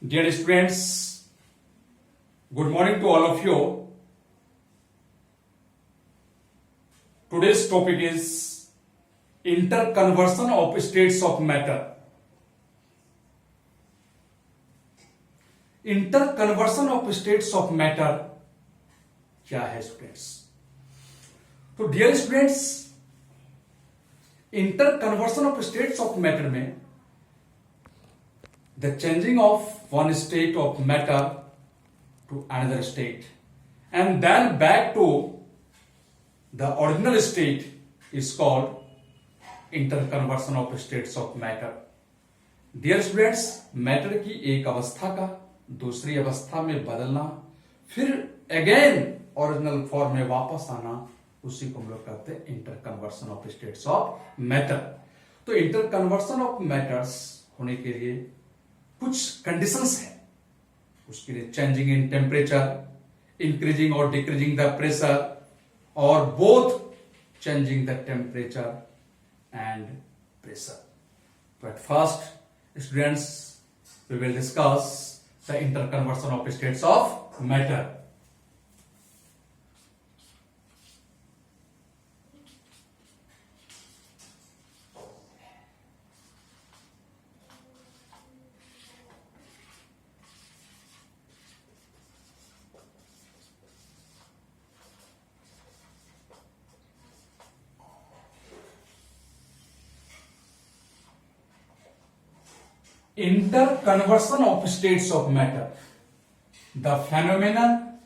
Dear students, good morning to all of you. Today's topic is interconversion of states of matter. Interconversion of states of matter क्या है students? तो dear students, interconversion of states of matter में the changing of one state of matter to another state and then back to the original state is called interconversion of states of matter. Dear students, matter की एक अवस्था का दूसरी अवस्था में बदलना, फिर अगेन ओरिजिनल फॉर्म में वापस आना, उसी को हम लोग कहते हैं इंटरकन्वर्सन ऑफ स्टेट्स ऑफ मैटर. तो इंटरकन्वर्सन ऑफ मैटर्स होने के लिए कुछ कंडीशंस है. उसके लिए चेंजिंग इन टेम्परेचर, इंक्रीजिंग और डिक्रीजिंग द प्रेशर, और both changing the temperature and pressure. But first students, we will discuss the interconversion of states of matter. Interconversion of states of matter, the phenomenon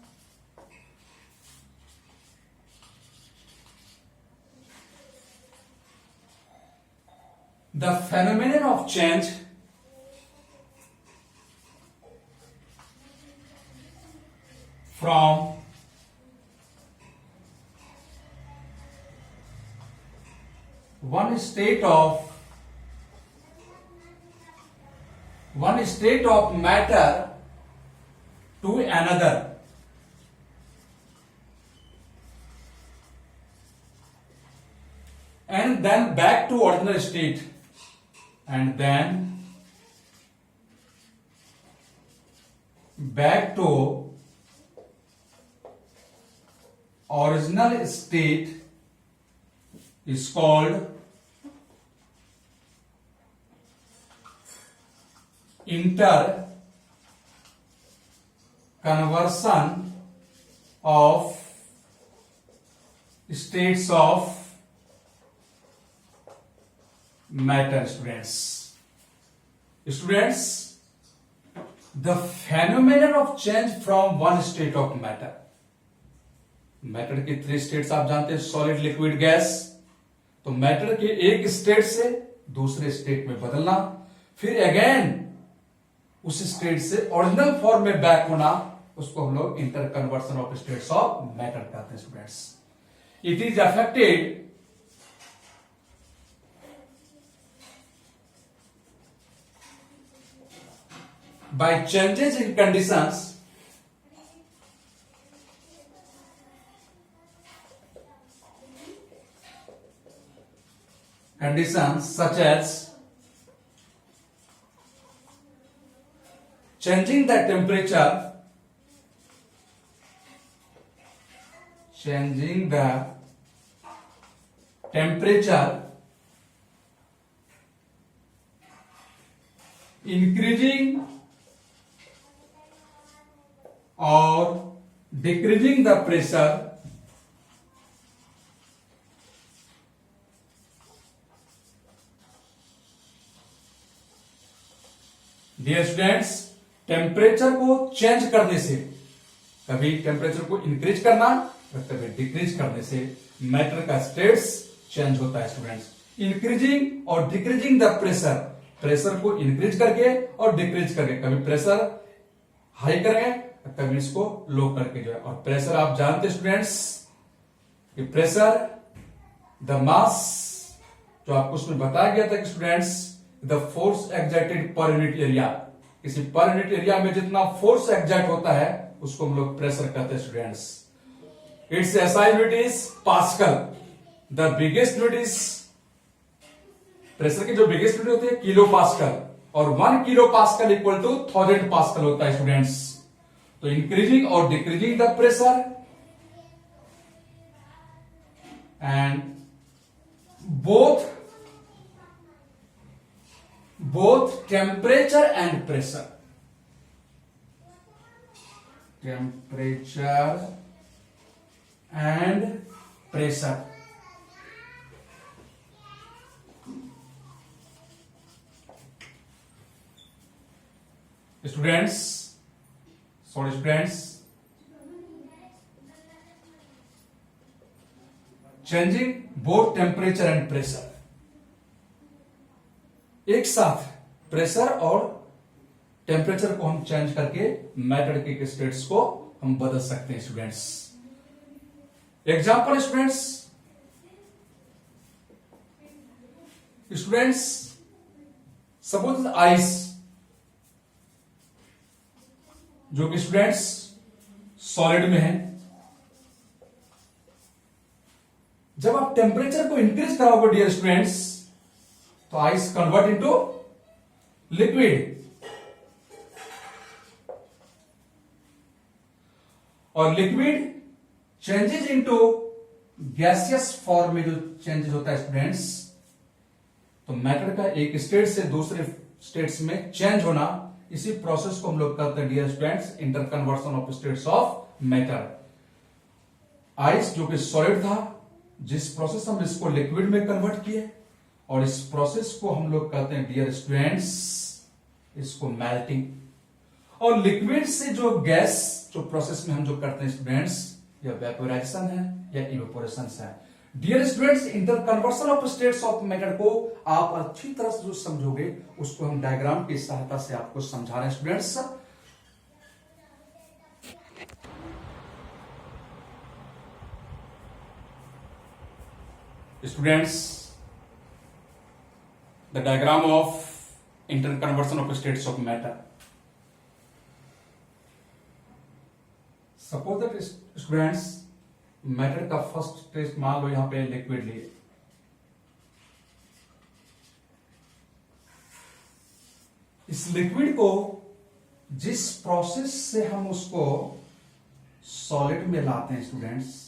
of change from one state of matter to another and then back to original state and then back to original state is called interconversion of states of matter. Students, the phenomenon of change from one state of matter. Matter की 3 states आप जानते हैं, solid, liquid, gas. तो matter के एक state से दूसरे state में बदलना, फिर अगेन उस स्टेट से ओरिजिनल फॉर्म में बैक होना, उसको हम लोग इंटरकन्वर्सन ऑफ स्टेट्स ऑफ मैटर कहते हैं students. It is affected by changes in conditions such as changing the temperature, increasing or decreasing the pressure, dear students, temperature को चेंज करने से, कभी टेम्परेचर को इंक्रीज करना और कभी डिक्रीज करने से मैटर का स्टेट्स चेंज होता है स्टूडेंट्स. इंक्रीजिंग और डिक्रीजिंग द प्रेशर, प्रेशर को इंक्रीज करके और डिक्रीज करके, कभी प्रेशर हाई करेंगे कभी इसको लो करके जो है. और प्रेशर आप जानते स्टूडेंट्स कि प्रेशर द मास, जो आपको उसमें बताया गया था कि students the force exerted per unit area, किसी पर यूनिट एरिया में जितना फोर्स एक्जर्ट होता है उसको हम लोग प्रेशर कहते हैं students. It's SI unit is pascal. The biggest unit is, pressure की जो बिगेस्ट यूनिट होती है किलो पास्कल, और 1 किलो पास्कल इक्वल टू 1000 पास्कल होता है स्टूडेंट्स। तो इंक्रीजिंग और decreasing the pressure and both temperature and pressure students, changing both temperature and pressure, एक साथ प्रेशर और टेम्परेचर को हम चेंज करके मैटर के स्टेट्स को हम बदल सकते हैं students. Example students suppose ice, जो कि स्टूडेंट्स सॉलिड में है। जब आप टेम्परेचर को इंक्रीज कराओगे डियर स्टूडेंट्स, तो आइस कन्वर्ट इनटू लिक्विड, और liquid changes into gaseous form में जो चेंजेस होता है स्टूडेंट्स, तो मैटर का एक स्टेट से दूसरे स्टेट्स में चेंज होना, इसी प्रोसेस को हम लोग कहते हैं dear students interconversion of states of matter. Ice जो कि सॉलिड था, जिस प्रोसेस हम इसको लिक्विड में कन्वर्ट किए, और इस प्रोसेस को हम लोग कहते हैं डियर स्टूडेंट्स इसको मेल्टिंग। और लिक्विड से जो गैस जो प्रोसेस में हम जो करते हैं स्टूडेंट्स, या वेपोराइजेशन है या इवेपोरेशन है। Dear students interconversion of states of matter को आप अच्छी तरह से जो समझोगे, उसको हम डायग्राम की सहायता से आपको समझा रहे हैं students. Students, the diagram of interconversion of states of matter. Suppose that students matter का फर्स्ट स्टेट मान लो यहां पे लिक्विड लिए, इस लिक्विड को जिस प्रोसेस से हम उसको सॉलिड में लाते हैं स्टूडेंट्स,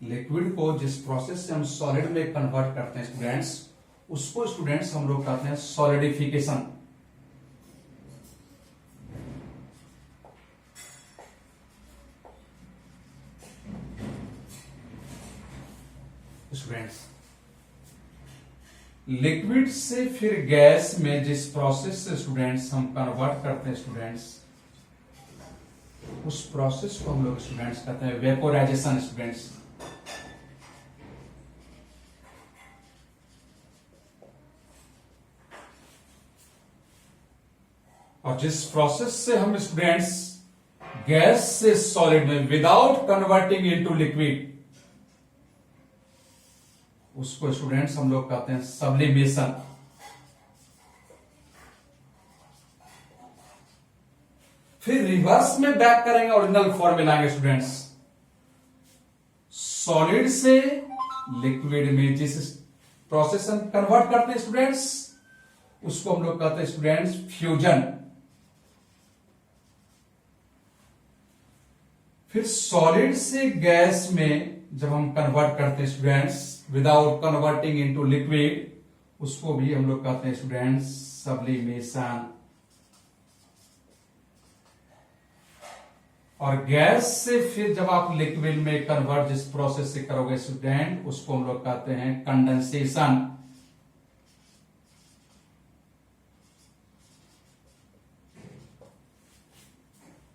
लिक्विड को जिस प्रोसेस से हम सॉलिड में कन्वर्ट करते हैं स्टूडेंट्स, उसको स्टूडेंट्स हम लोग कहते हैं सॉलिडिफिकेशन। स्टूडेंट्स लिक्विड से फिर गैस में जिस प्रोसेस से स्टूडेंट्स हम कन्वर्ट करते हैं स्टूडेंट्स, उस प्रोसेस को हम लोग स्टूडेंट्स कहते हैं वेपोराइजेशन स्टूडेंट्स। और जिस प्रोसेस से हम स्टूडेंट्स गैस से सॉलिड में विदाउट कन्वर्टिंग इनटू लिक्विड, उसको स्टूडेंट्स हम लोग कहते हैं सब्लिमेशन। फिर रिवर्स में बैक करेंगे, ओरिजिनल फॉर्म में लाएंगे स्टूडेंट्स। सॉलिड से लिक्विड में जिस प्रोसेस हम कन्वर्ट करते हैं स्टूडेंट्स, उसको हम लोग कहते हैं स्टूडेंट्स फ्यूजन। फिर सॉलिड से गैस में जब हम कन्वर्ट करते हैं students without converting into liquid, उसको भी हम लोग कहते हैं स्टूडेंट्स सब्लिमेशन। और गैस से फिर जब आप लिक्विड में कन्वर्ट जिस प्रोसेस से करोगे स्टूडेंट, उसको हम लोग कहते हैं condensation.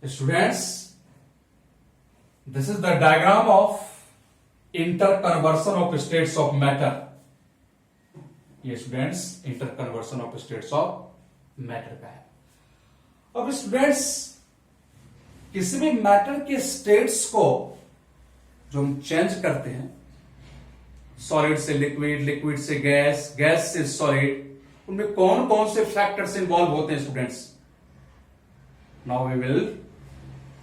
Students, this is the diagram of interconversion of states of matter. ये students interconversion of states of matter का है। अब स्टूडेंट्स किसी भी मैटर के स्टेट्स को जो हम चेंज करते हैं, सॉलिड से लिक्विड, लिक्विड से गैस, गैस से सॉलिड, उनमें कौन कौन से फैक्टर्स इन्वॉल्व होते हैं students? Now we will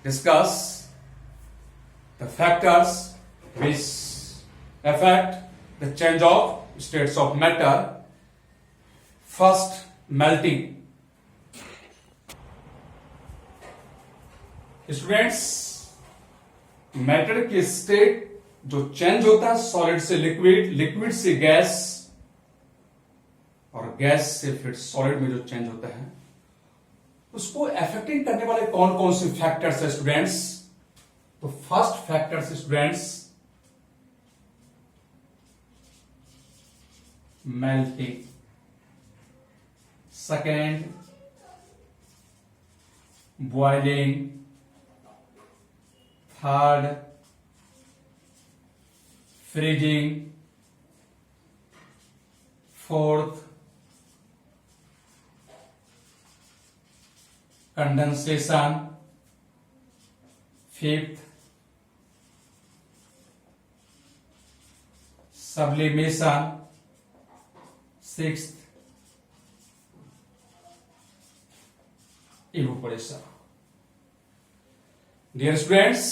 discuss the factors which affect the change of states of matter. First, melting. Students, matter की स्टेट जो चेंज होता है सॉलिड से लिक्विड, लिक्विड से गैस और गैस से फिर सॉलिड में जो चेंज होता है उसको अफेक्टिंग करने वाले कौन कौन से फैक्टर्स है स्टूडेंट्स? तो first factors students, melting, second boiling, third freezing, fourth condensation, fifth sublimation, sixth evaporation. Dear students,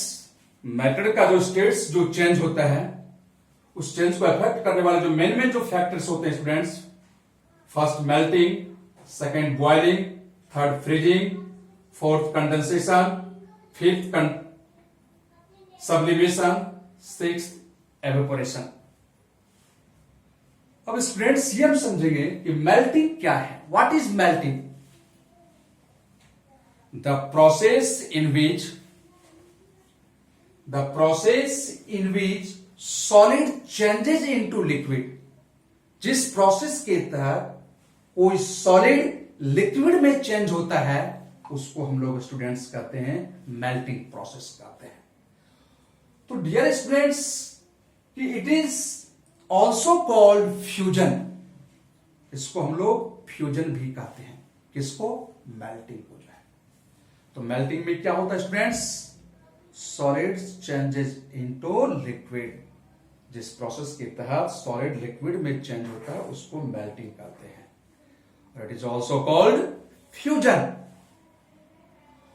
matter का जो स्टेट्स जो चेंज होता है उस चेंज को अफेक्ट करने वाले जो मेन जो फैक्टर्स होते हैं students, first melting, second boiling, third freezing, fourth condensation, fifth sublimation, sixth evaporation. अब स्टूडेंट्स ये हम समझेंगे कि मेल्टिंग क्या है। What is melting? The process in which solid changes into liquid. जिस प्रोसेस के तहत कोई सॉलिड लिक्विड में चेंज होता है उसको हम लोग स्टूडेंट्स कहते हैं मेल्टिंग प्रोसेस कहते हैं। तो डियर स्टूडेंट्स, कि it is also called fusion. इसको हम लोग फ्यूजन भी कहते हैं। किसको? मेल्टिंग को जो है। तो मेल्टिंग में क्या होता है students? Solid changes into liquid. जिस प्रोसेस के तहत सॉलिड लिक्विड में चेंज होता है उसको मेल्टिंग कहते हैं। और it is also called fusion.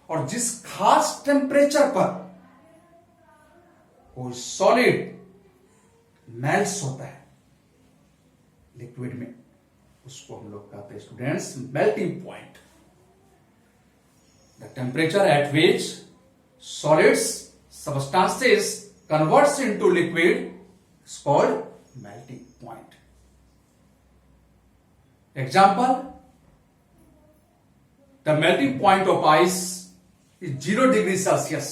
और जिस खास टेम्परेचर पर कोई सॉलिड मेल्ट्स होता है लिक्विड में उसको हम लोग कहते हैं students melting point. The temperature at which solids substances converts into liquid is called melting point. Example, the melting point of ice is 0 degree Celsius.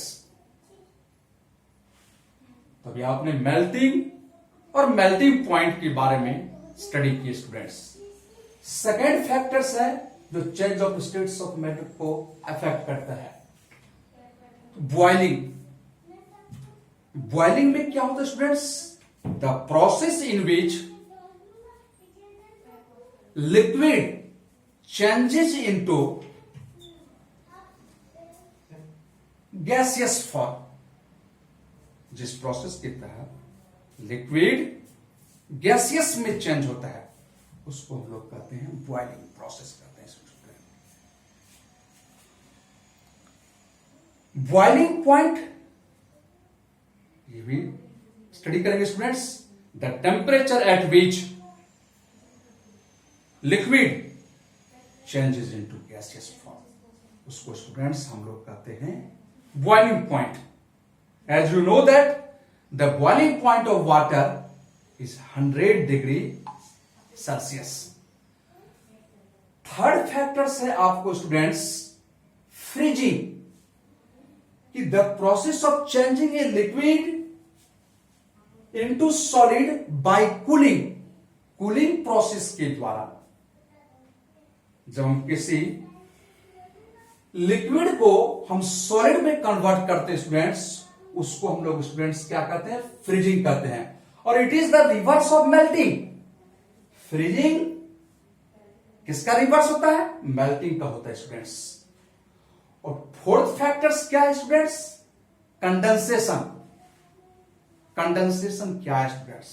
तभी आपने मेल्टिंग और मेल्टिंग पॉइंट के बारे में स्टडी की स्टूडेंट्स। सेकेंड फैक्टर्स है जो change of states of matter को अफेक्ट करता है, बॉइलिंग। बॉइलिंग में क्या होता है students? The process in which liquid changes into gaseous form. जिस प्रोसेस के तहत लिक्विड गैसियस में चेंज होता है उसको हम लोग कहते हैं बॉइलिंग प्रोसेस कहते हैं। बॉइलिंग पॉइंट ये भी स्टडी करेंगे students. The temperature at which liquid changes into gaseous form उसको स्टूडेंट्स हम लोग कहते हैं boiling point. As you know that the boiling point of water is 100 degree Celsius. Third factor है आपको स्टूडेंट्स फ्रीजिंग, कि the process of changing a liquid into solid bye cooling. Cooling process के द्वारा जब हम किसी लिक्विड को हम सॉलिड में कन्वर्ट करते हैं स्टूडेंट्स उसको हम लोग स्टूडेंट्स क्या कहते हैं? फ्रीजिंग कहते हैं। और it is the reverse of melting. Freezing किसका रिवर्स होता है? मेल्टिंग का होता है स्टूडेंट्स। और फोर्थ फैक्टर्स क्या है स्टूडेंट्स? कंडेंसेशन। कंडेंसेशन क्या है students?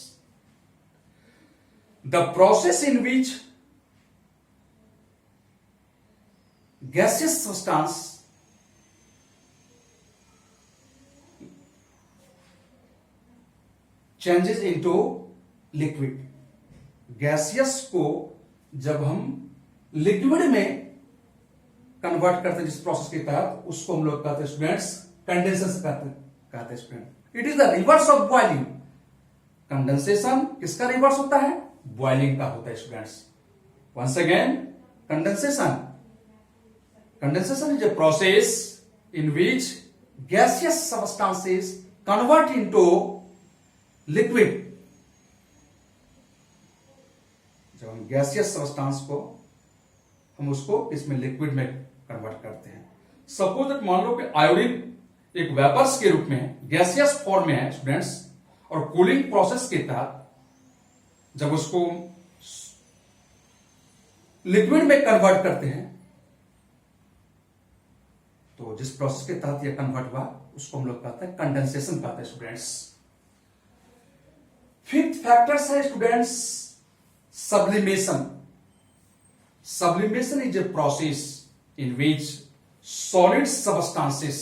The process in which gaseous substance changes into liquid. Gaseous को जब हम लिक्विड में कन्वर्ट करते हैं जिस प्रोसेस के तहत, उसको हम लोग कहते हैं स्टूडेंट्स कंडेंसेशन कहते हैं student. It is the reverse of boiling. Condensation किसका रिवर्स होता है? बॉइलिंग का होता है students. Once again, condensation is a process in which gaseous substances convert into liquid। जब हम गैसियस सब्सटेंस को हम उसको इसमें लिक्विड में कन्वर्ट करते हैं। सपोज दैट मान लो कि आयोडीन एक वेपर्स के रूप में गैसियस फॉर्म में है स्टूडेंट्स, और कूलिंग प्रोसेस के तहत जब उसको लिक्विड में कन्वर्ट करते हैं, तो जिस प्रोसेस के तहत यह कन्वर्ट हुआ उसको हम लोग कहते हैं कंडेंसेशन कहते हैं स्टूडेंट्स। फिफ्थ फैक्टर्स है students sublimation. Sublimation is a process in which solid substances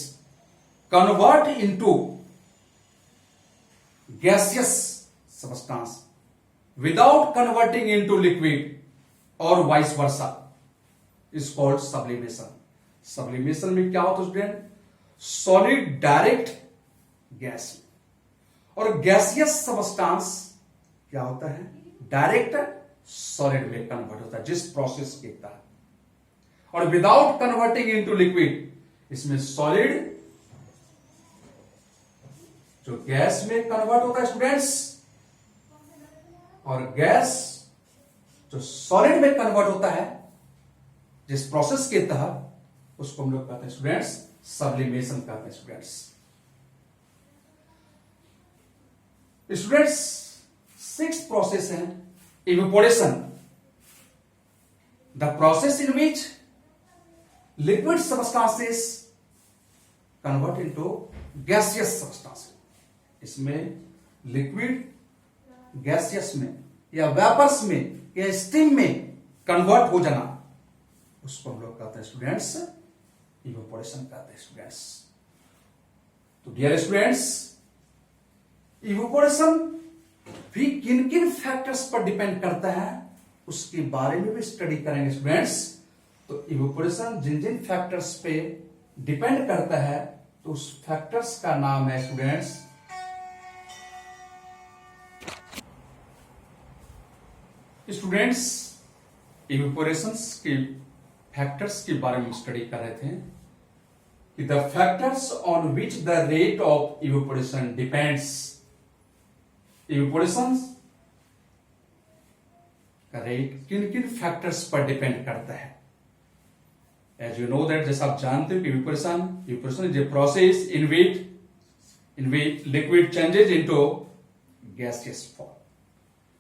convert into gaseous substance without converting into liquid or vice versa is called sublimation। Sublimation में क्या होता है स्टूडेंट? सॉलिड डायरेक्ट गैस और gaseous substance क्या होता है? Direct solid में convert होता है जिस प्रोसेस के तहत, और विदाउट कन्वर्टिंग इनटू लिक्विड, इसमें सॉलिड जो गैस में कन्वर्ट होता है स्टूडेंट्स, और गैस जो सॉलिड में कन्वर्ट होता है जिस प्रोसेस के तहत, उसको हम लोग कहते हैं स्टूडेंट्स सब्लिमेशन कहते हैं स्टूडेंट्स। सिक्स्थ प्रोसेस है evaporation, the process in which liquid substances convert into gaseous substances। इसमें लिक्विड गैसियस में या वेपर्स में या स्टीम में कन्वर्ट हो जाना, उसको हम लोग कहते हैं स्टूडेंट्स इवेपोरेशन कहते हैं स्टूडेंट्स। तो डियर स्टूडेंट्स, इवेपोरेशन भी किन किन फैक्टर्स पर डिपेंड करता है उसके बारे में भी स्टडी करेंगे स्टूडेंट्स। तो इवेपोरेशन जिन जिन फैक्टर्स पे डिपेंड करता है, तो उस फैक्टर्स का नाम है स्टूडेंट्स इवेपोरेशन के फैक्टर्स के बारे में स्टडी कर रहे थे कि the factors on which the rate of evaporation depends. Evaporation का रेट किन किन फैक्टर्स पर डिपेंड करता है? एज यू नो दैट, जैसा आप जानते हो कि evaporation is a process in which liquid changes into gaseous form.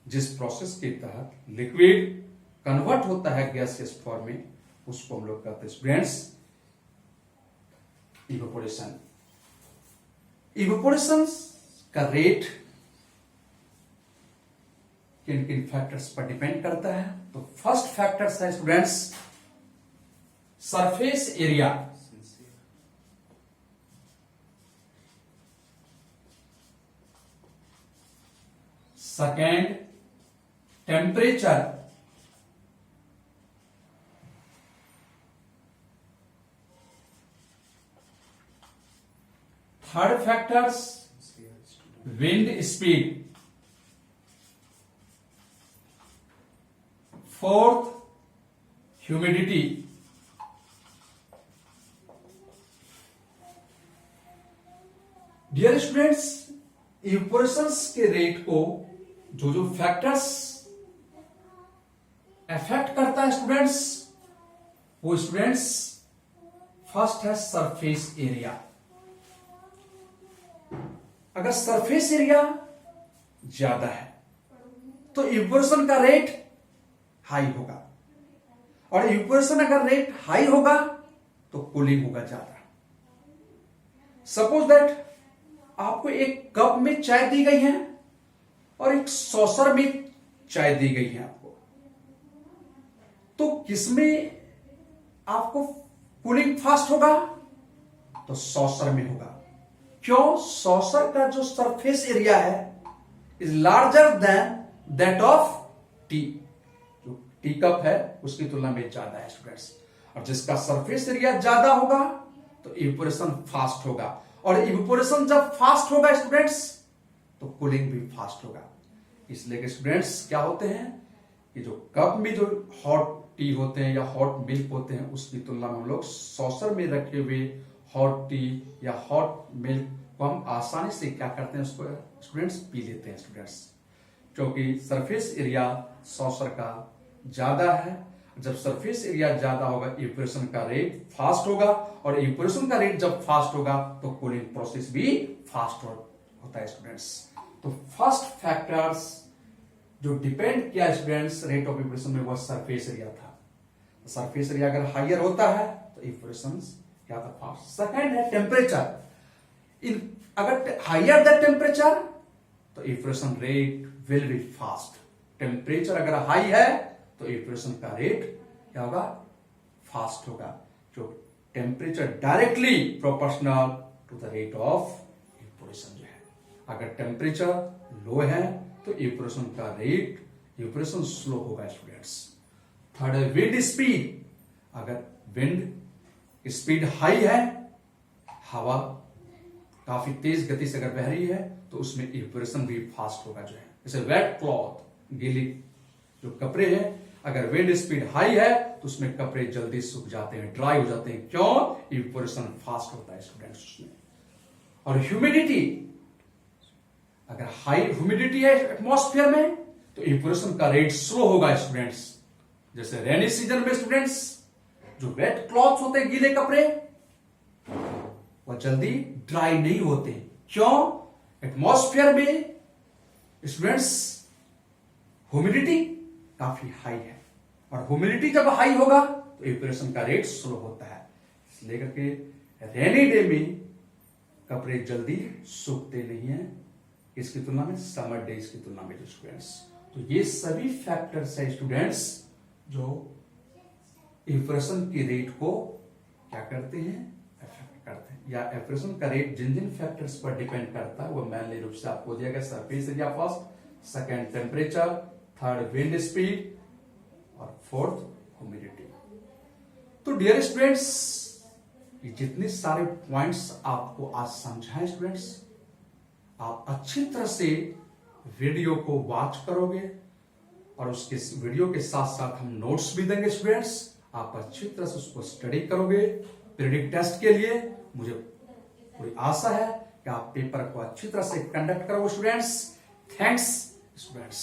जिस प्रोसेस के तहत लिक्विड कन्वर्ट होता है गैसियस फॉर्म में, उसको हम लोग कहते हैं स्टूडेंट्स इवेपोरेशन। इवेपोरेशन का रेट किन किन फैक्टर्स पर डिपेंड करता है? तो फर्स्ट फैक्टर्स है students surface area. Second temperature. Third factors wind speed. Fourth humidity. Dear students, evaporation के रेट को जो जो फैक्टर्स अफेक्ट करता है स्टूडेंट्स, वो स्टूडेंट्स फर्स्ट है सरफेस एरिया। अगर सरफेस एरिया ज्यादा है तो इवेपोरेशन का रेट हाई होगा, और इवेपोरेशन अगर रेट हाई होगा तो कूलिंग होगा ज्यादा। सपोज दैट आपको एक कप में चाय दी गई है और एक सॉसर में चाय दी गई है आपको, तो किसमें आपको कूलिंग फास्ट होगा? तो सॉसर में होगा। क्यों? सॉसर का जो सरफेस एरिया है is larger than that of T, जो टी कप है उसकी तुलना में ज्यादा है स्टूडेंट्स। और जिसका सरफेस एरिया ज्यादा होगा तो इवेपोरेशन फास्ट होगा, और इवेपोरेशन जब फास्ट होगा स्टूडेंट्स तो कूलिंग भी फास्ट होगा। इसलिए कि स्टूडेंट्स क्या होते हैं कि जो कप में जो हॉट टी होते हैं या हॉट मिल्क होते हैं उसकी तुलना में हम लोग सॉसर में रखे हुए हॉट टी या हॉट मिल्क को हम आसानी से क्या करते हैं, उसको स्टूडेंट्स पी लेते हैं स्टूडेंट्स, क्योंकि सरफेस एरिया सॉसर का ज्यादा है। जब सरफेस एरिया ज्यादा होगा इवेपोरेशन का रेट फास्ट होगा, और इवेपोरेशन का रेट जब फास्ट होगा तो कूलिंग प्रोसेस भी फास्ट होता है स्टूडेंट्स। तो फर्स्ट फैक्टर्स जो डिपेंड किया स्टूडेंट्स रेट ऑफ इवेपोरेशन में वह सरफेस एरिया था। सरफेस एरिया अगर हायर होता है तो इवेपोरेशन क्या था, फास्ट। सेकंड है टेम्परेचर, अगर हायर द टेम्परेचर तो evaporation rate will be fast. Temperature अगर हाई है तो इवेपोरेशन का रेट क्या होगा, फास्ट होगा। जो temperature directly proportional to the rate of evaporation जो है। अगर टेम्परेचर लो है तो इवेपोरेशन का रेट, इवेपोरेशन स्लो होगा स्टूडेंट्स। थर्ड है विंड स्पीड, अगर विंड स्पीड हाई है, हवा काफी तेज गति से अगर बह रही है तो उसमें इवेपोरेशन भी फास्ट होगा जो है। जैसे वेट क्लॉथ, गीली जो कपड़े हैं, अगर विंड स्पीड हाई है तो उसमें कपड़े जल्दी सूख जाते हैं, ड्राई हो जाते हैं। क्यों? इवेपोरेशन फास्ट होता है स्टूडेंट्स उसमें। और ह्यूमिडिटी, अगर हाई ह्यूमिडिटी है एटमॉस्फेयर में तो इवेपोरेशन का रेट स्लो होगा स्टूडेंट्स। जैसे रेनी सीजन में स्टूडेंट्स जो वेट क्लॉथ होते हैं, गीले कपड़े, वह जल्दी ड्राई नहीं होते। क्यों? एटमॉस्फेयर में स्टूडेंट्स ह्यूमिडिटी काफी हाई है, और ह्यूमिडिटी जब हाई होगा तो इवेपोरेशन का रेट स्लो होता है। इसलिए करके रेनी डे में कपड़े जल्दी सूखते नहीं है, इसकी तुलना में समर डेज की तुलना में जो स्टूडेंट्स। तो ये सभी फैक्टर्स है स्टूडेंट्स जो इवेपोरेशन की रेट को क्या करते हैं, अफेक्ट करते हैं। या इवेपोरेशन का रेट जिन जिन फैक्टर्स पर डिपेंड करता है वो मेनली रूप से आपको दिया गया। Surface area first, second temperature, third wind speed, और फोर्थ ह्यूमिडिटी। तो डियर स्टूडेंट्स, ये जितने सारे पॉइंट्स आपको आज समझाएं स्टूडेंट्स, आप अच्छी तरह से वीडियो को वॉच करोगे, और उसके वीडियो के साथ साथ हम नोट्स भी देंगे स्टूडेंट्स। आप अच्छी तरह से उसको स्टडी करोगे पीरियडिक टेस्ट के लिए। मुझे पूरी आशा है कि आप पेपर को अच्छी तरह से कंडक्ट करोगे स्टूडेंट्स। Thanks students.